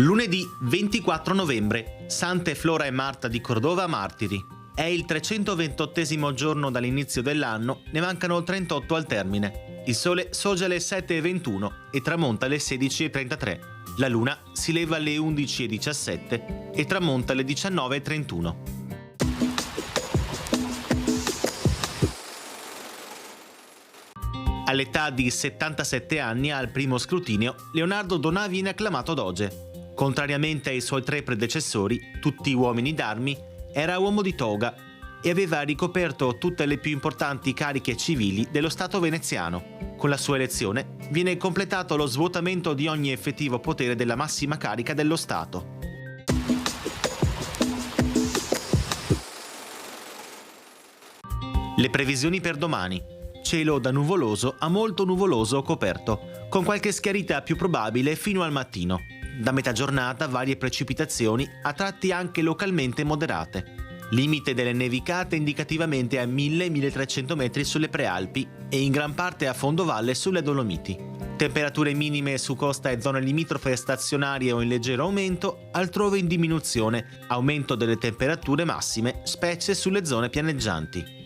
Lunedì 24 novembre, Sante Flora e Marta di Cordova martiri. È il 328° giorno dall'inizio dell'anno, ne mancano 38 al termine. Il sole sorge alle 7:21 e tramonta alle 16:33. La luna si leva alle 11:17 e tramonta alle 19:31. All'età di 77 anni al primo scrutinio, Leonardo Donà viene acclamato doge. Contrariamente ai suoi 3 predecessori, tutti uomini d'armi, era uomo di toga e aveva ricoperto tutte le più importanti cariche civili dello Stato veneziano. Con la sua elezione viene completato lo svuotamento di ogni effettivo potere della massima carica dello Stato. Le previsioni per domani. Cielo da nuvoloso a molto nuvoloso o coperto, con qualche schiarita più probabile fino al mattino. Da metà giornata varie precipitazioni, a tratti anche localmente moderate. Limite delle nevicate indicativamente a 1000-1300 metri sulle prealpi e in gran parte a fondovalle sulle Dolomiti. Temperature minime su costa e zone limitrofe stazionarie o in leggero aumento, altrove in diminuzione. Aumento delle temperature massime, specie sulle zone pianeggianti.